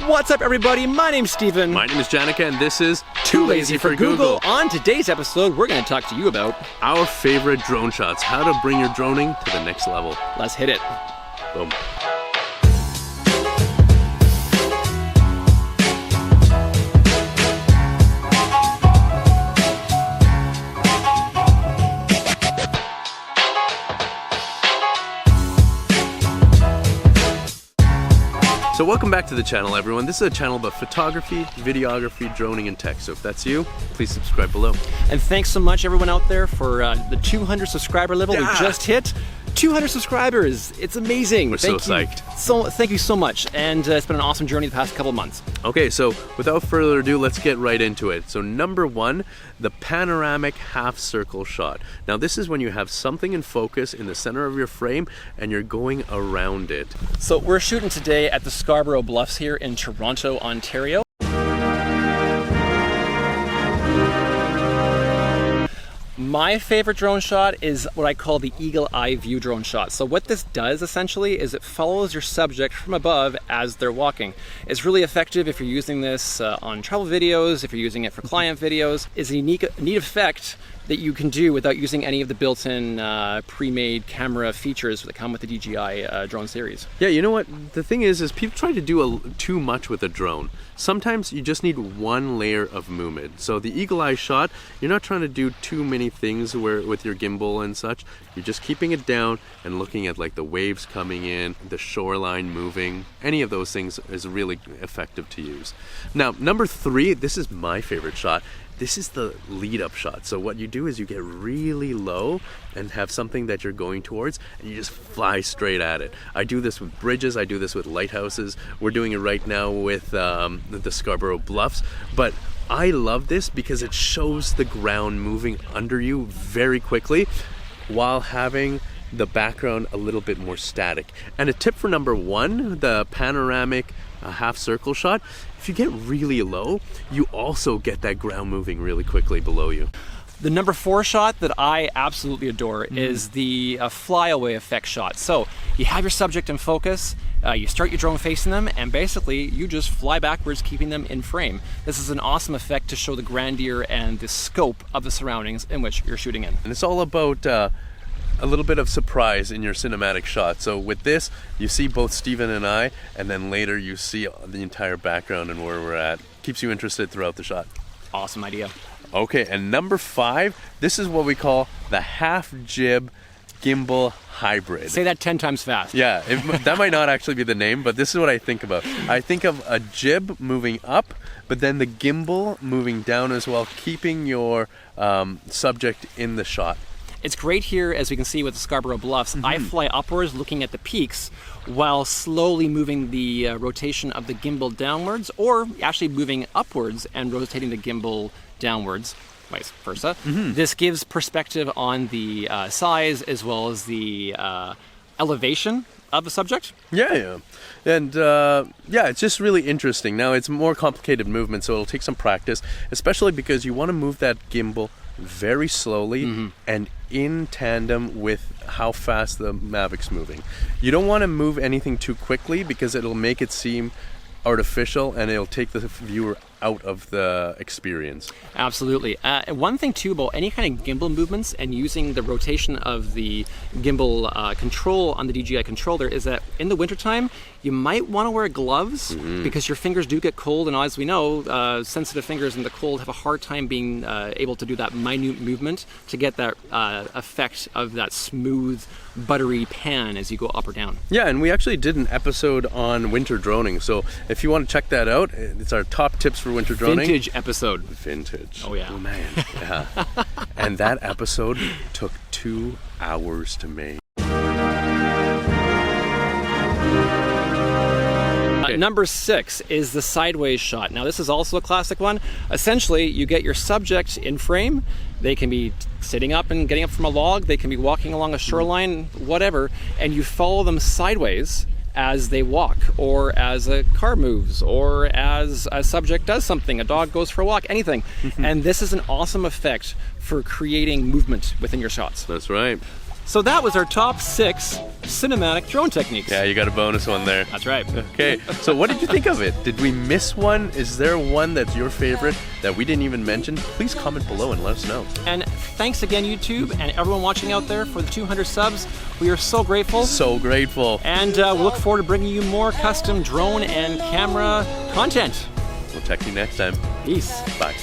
What's up, everybody? My name's Steven. My name is Janaka, and this is Too Lazy for Google. On today's episode, we're going to talk to you about our favorite drone shots, how to bring your droning to the next level. Let's hit it. Boom. So welcome back to the channel, everyone. This is a channel about photography, videography, droning, and tech. So if that's you, please subscribe below. And thanks so much, everyone out there, for the 200 subscriber level we just hit. 200 subscribers. It's amazing. We're so psyched. Thank you so much. And it's been an awesome journey the past couple of months. Okay, so without further ado, let's get right into it. So number one, the panoramic half circle shot. Now this is when you have something in focus in the center of your frame and you're going around it. So we're shooting today at the Scarborough Bluffs here in Toronto, Ontario. My favorite drone shot is what I call the eagle eye view drone shot. So what this does essentially is it follows your subject from above as they're walking. It's really effective if you're using this on travel videos, if you're using it for client videos. It's a neat effect that you can do without using any of the built-in pre-made camera features that come with the DJI drone series. Yeah, you know what? The thing is people try to do too much with a drone. Sometimes you just need one layer of movement. So the eagle eye shot, you're not trying to do too many things with your gimbal and such. You're just keeping it down and looking at like the waves coming in, the shoreline moving. Any of those things is really effective to use. Now, number three, this is my favorite shot. This is the lead up shot. So what you do is you get really low and have something that you're going towards and you just fly straight at it. I do this with bridges, I do this with lighthouses. We're doing it right now with the Scarborough Bluffs. But I love this because it shows the ground moving under you very quickly while having the background a little bit more static. And a tip for number one, the panoramic half circle shot, if you get really low, you also get that ground moving really quickly below you. The number four shot that I absolutely adore is the flyaway effect shot. So you have your subject in focus, you start your drone facing them, and basically you just fly backwards, keeping them in frame. This is an awesome effect to show the grandeur and the scope of the surroundings in which you're shooting in. And it's all about a little bit of surprise in your cinematic shot. So with this, you see both Steven and I, and then later you see the entire background and where we're at. Keeps you interested throughout the shot. Awesome idea. Okay, and number five, this is what we call the half jib gimbal hybrid. Say that 10 times fast. Yeah, that might not actually be the name, but this is what I think about. I think of a jib moving up, but then the gimbal moving down as well, keeping your subject in the shot. It's great here, as we can see with the Scarborough Bluffs. I fly upwards looking at the peaks while slowly moving the rotation of the gimbal downwards, or actually moving upwards and rotating the gimbal downwards, vice versa. This gives perspective on the size as well as the elevation of the subject. Yeah. And yeah, it's just really interesting. Now it's more complicated movement, so it'll take some practice, especially because you want to move that gimbal very slowly and in tandem with how fast the Mavic's moving. You don't want to move anything too quickly because it'll make it seem artificial and it'll take the viewer out of the experience. Absolutely. One thing too about any kind of gimbal movements and using the rotation of the gimbal control on the DJI controller is that in the wintertime you might want to wear gloves because your fingers do get cold, and as we know, sensitive fingers in the cold have a hard time being able to do that minute movement to get that effect of that smooth buttery pan as you go up or down. Yeah, and we actually did an episode on winter droning, so if you want to check that out, it's our top tips for winter droning. Vintage episode. Vintage. Oh yeah. Oh man. Yeah. And that episode took 2 hours to make. Number 6 is the sideways shot. Now this is also a classic one. Essentially, you get your subject in frame. They can be sitting up and getting up from a log. They can be walking along a shoreline, whatever, and you follow them sideways as they walk, or as a car moves, or as a subject does something, a dog goes for a walk, anything. And this is an awesome effect for creating movement within your shots. That's right. So that was our top 6 cinematic drone techniques. Yeah, you got a bonus one there. That's right. Okay, so what did you think of it? Did we miss one? Is there one that's your favorite that we didn't even mention? Please comment below and let us know. And thanks again, YouTube, and everyone watching out there for the 200 subs. We are so grateful. So grateful. And we look forward to bringing you more custom drone and camera content. We'll check you next time. Peace. Bye.